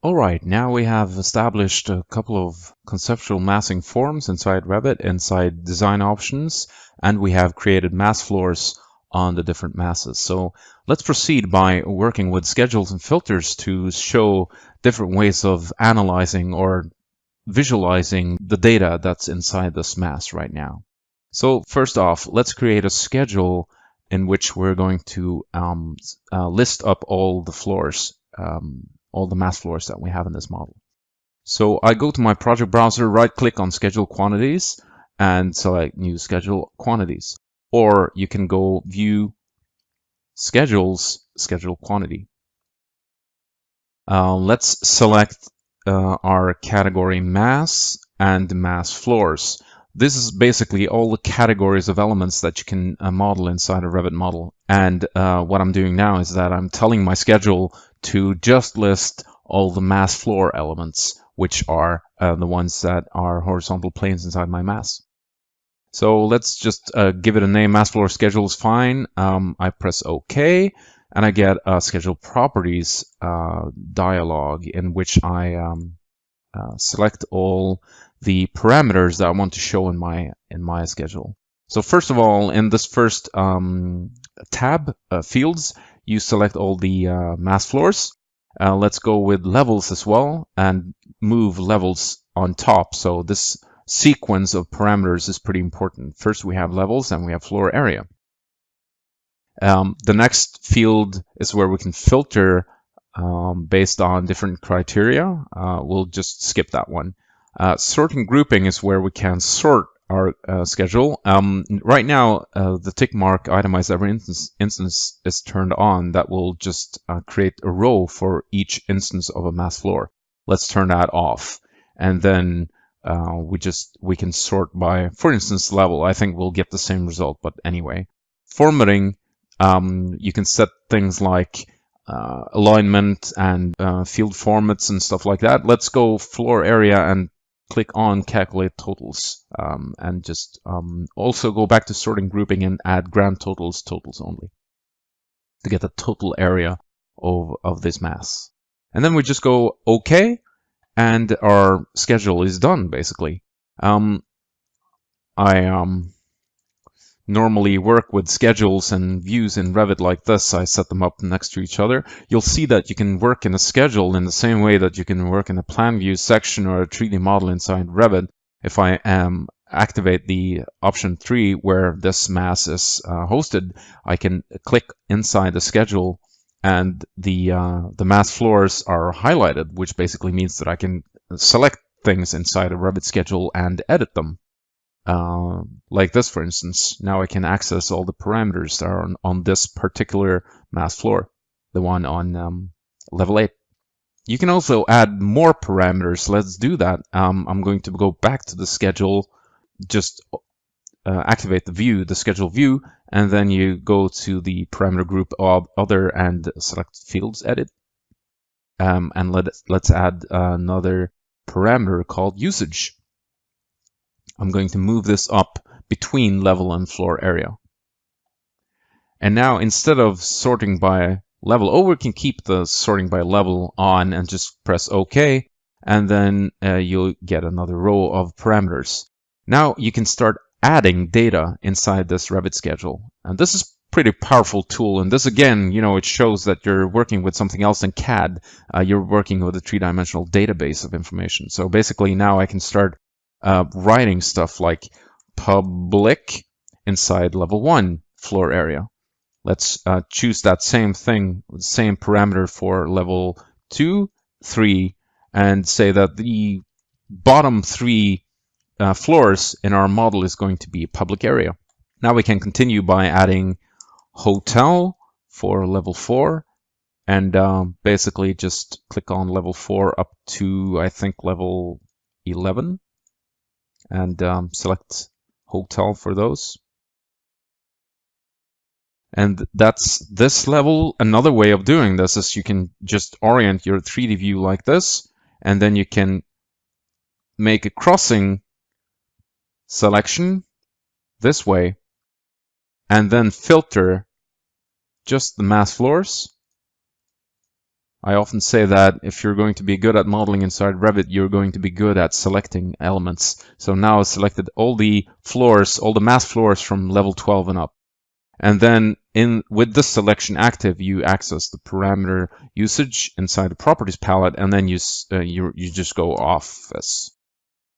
All right, now we have established a couple of conceptual massing forms inside Revit, inside design options, and we have created mass floors on the different masses. So let's proceed by working with schedules and filters to show different ways of analyzing or visualizing the data that's inside this mass right now. So first off, let's create a schedule in which we're going to list up all the floors, all the mass floors that we have in this model. So I go to my project browser, right-click on Schedule Quantities, and select New Schedule Quantities. Or you can go View, Schedules, Schedule Quantity. Let's select our category Mass and Mass Floors. This is basically all the categories of elements that you can model inside a Revit model. And what I'm doing now is that I'm telling my schedule to just list all the mass floor elements, which are the ones that are horizontal planes inside my mass. So let's just give it a name. Mass floor schedule is fine. I press OK, and I get a schedule properties dialog in which I select all the parameters that I want to show in my schedule. So first of all, in this first tab, fields, you select all the mass floors. Let's go with levels as well and move levels on top. So this sequence of parameters is pretty important. First we have levels and we have floor area. The next field is where we can filter based on different criteria. We'll just skip that one. Sorting grouping is where we can sort our schedule. Right now, the tick mark itemize every instance is turned on. That will just create a row for each instance of a mass floor. Let's turn that off. And then we can sort by, for instance, level. I think we'll get the same result, but anyway. Formatting, you can set things like alignment and field formats and stuff like that. Let's go floor area and click on calculate totals, and just also go back to sorting grouping and add grand totals only to get the total area of this mass. And then we just go OK, and our schedule is done basically. I normally work with schedules and views in Revit like this. I set them up next to each other. You'll see that you can work in a schedule in the same way that you can work in a plan view section or a 3D model inside Revit. If I activate the option 3 where this mass is hosted, I can click inside the schedule and the mass floors are highlighted, which basically means that I can select things inside a Revit schedule and edit them. Like this, for instance. Now I can access all the parameters that are on this particular mass floor, the one on level 8. You can also add more parameters. Let's do that. I'm going to go back to the schedule, just activate the view, the schedule view, and then you go to the parameter group of other and select fields edit. And let's add another parameter called usage. I'm going to move this up between level and floor area. And now instead of sorting by level, we can keep the sorting by level on and just press OK, and then you'll get another row of parameters. Now you can start adding data inside this Revit schedule. And this is a pretty powerful tool. And this again, it shows that you're working with something else than CAD. You're working with a three-dimensional database of information. So basically now I can start writing stuff like public inside level 1 floor area. Let's choose that same thing, same parameter for level 2, 3, and say that the bottom 3 floors in our model is going to be a public area. Now we can continue by adding hotel for level 4, and basically just click on level 4 up to, I think, level 11. And select hotel for those. And that's this level. Another way of doing this is you can just orient your 3D view like this, and then you can make a crossing selection this way, and then filter just the mass floors. I often say that if you're going to be good at modeling inside Revit, you're going to be good at selecting elements. So now I've selected all the floors, all the mass floors from level 12 and up. And then with this selection active, you access the parameter usage inside the properties palette, and then you just go office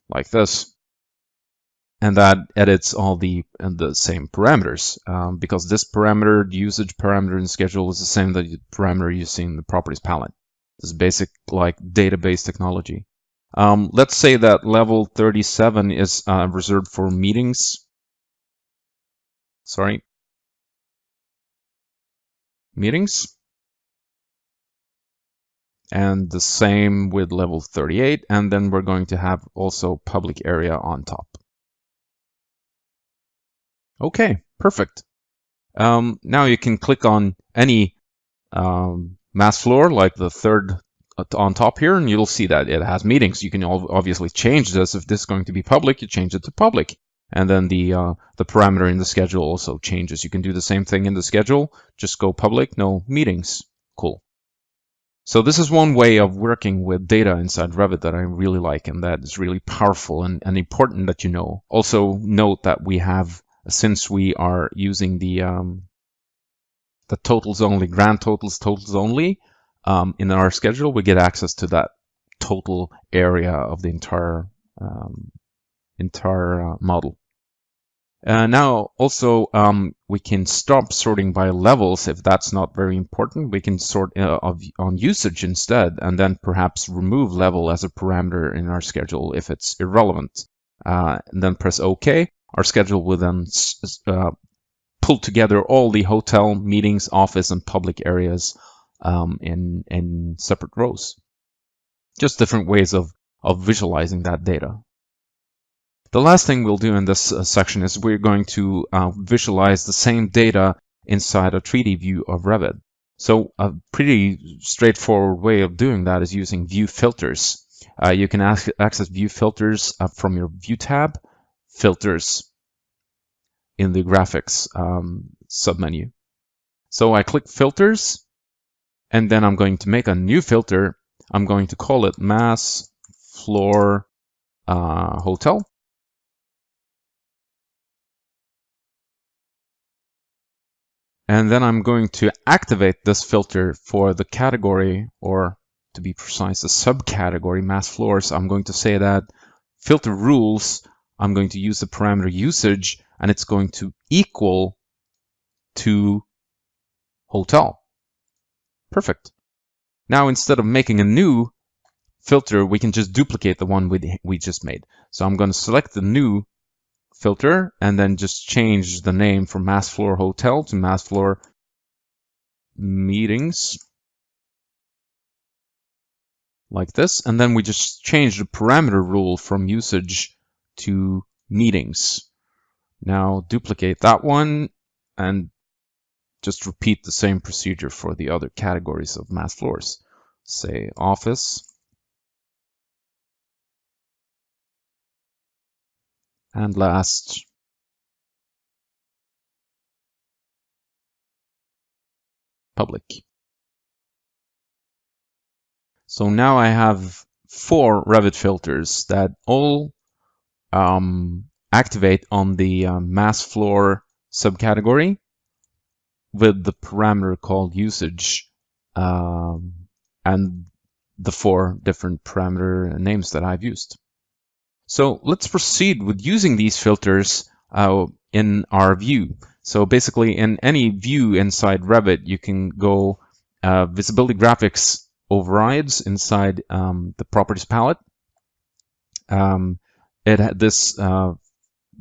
like this. And that edits all the same parameters, because this parameter, the usage parameter in schedule, is the same that the parameter you see in the properties palette. This is basic like database technology. Let's say that level 37 is reserved for meetings. Sorry. Meetings. And the same with level 38. And then we're going to have also public area on top. Okay, perfect. Now you can click on any mass floor, like the third on top here, and you'll see that it has meetings. You can obviously change this. If this is going to be public, you change it to public. And then the parameter in the schedule also changes. You can do the same thing in the schedule. Just go public, no meetings. Cool. So this is one way of working with data inside Revit that I really like, and that is really powerful and important that you know. Also note that we have, since we are using the totals only, grand totals only, in our schedule, we get access to that total area of the entire model. Now also we can stop sorting by levels if that's not very important. We can sort on usage instead, and then perhaps remove level as a parameter in our schedule if it's irrelevant. And then press OK. Our schedule will then pull together all the hotel, meetings, office, and public areas in separate rows. Just different ways of visualizing that data. The last thing we'll do in this section is we're going to visualize the same data inside a 3D view of Revit. So a pretty straightforward way of doing that is using view filters. You can access view filters from your view tab, filters in the graphics submenu. So I click filters, and then I'm going to make a new filter. I'm going to call it mass floor hotel. And then I'm going to activate this filter for the category, or to be precise, the subcategory mass floors. I'm going to say that filter rules, I'm going to use the parameter usage, and it's going to equal to hotel. Perfect. Now, instead of making a new filter, we can just duplicate the one we just made. So I'm going to select the new filter and then just change the name from mass floor hotel to mass floor meetings, like this. And then we just change the parameter rule from usage to meetings. Now duplicate that one and just repeat the same procedure for the other categories of mass floors. Say office. And last, public. So now I have 4 Revit filters that all activate on the mass floor subcategory with the parameter called usage and the 4 different parameter names that I've used. So let's proceed with using these filters in our view. So basically, in any view inside Revit, you can go visibility graphics overrides inside the properties palette. This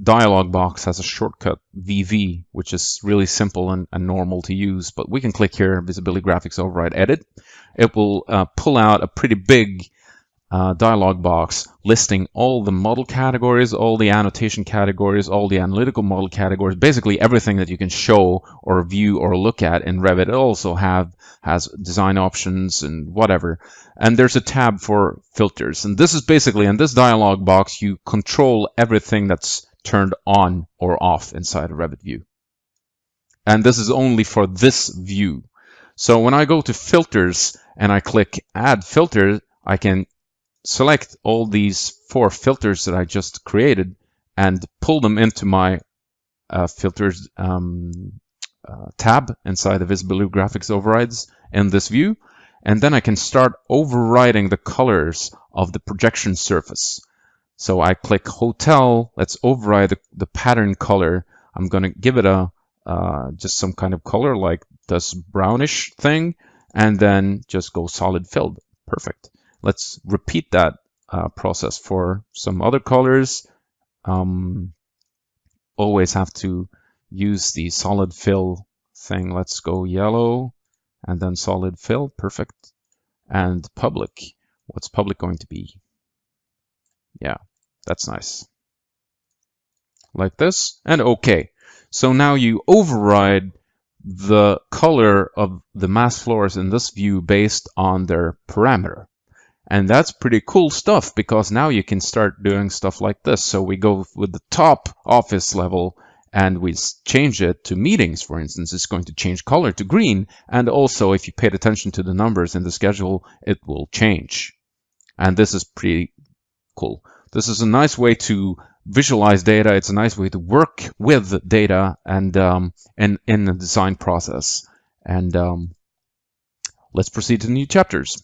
dialog box has a shortcut VV, which is really simple and normal to use, but we can click here, visibility graphics override edit. It will pull out a pretty big dialog box listing all the model categories, all the annotation categories, all the analytical model categories, basically everything that you can show or view or look at in Revit. It also has design options and whatever. And there's a tab for filters. And this is basically, in this dialog box, you control everything that's turned on or off inside a Revit view. And this is only for this view. So when I go to filters and I click add filter, I can select all these 4 filters that I just created and pull them into my filters tab inside the Visibility Graphics Overrides in this view. And then I can start overriding the colors of the projection surface. So I click hotel, let's override the pattern color. I'm going to give it a just some kind of color like this brownish thing, and then just go solid filled. Perfect. Let's repeat that process for some other colors. Always have to use the solid fill thing. Let's go yellow and then solid fill. Perfect. And public. What's public going to be? Yeah, that's nice. Like this, and OK. So now you override the color of the mass floors in this view based on their parameter. And that's pretty cool stuff, because now you can start doing stuff like this. So we go with the top office level and we change it to meetings, for instance. It's going to change color to green. And also, if you paid attention to the numbers in the schedule, it will change. And this is pretty cool. This is a nice way to visualize data. It's a nice way to work with data and in the design process. And let's proceed to new chapters.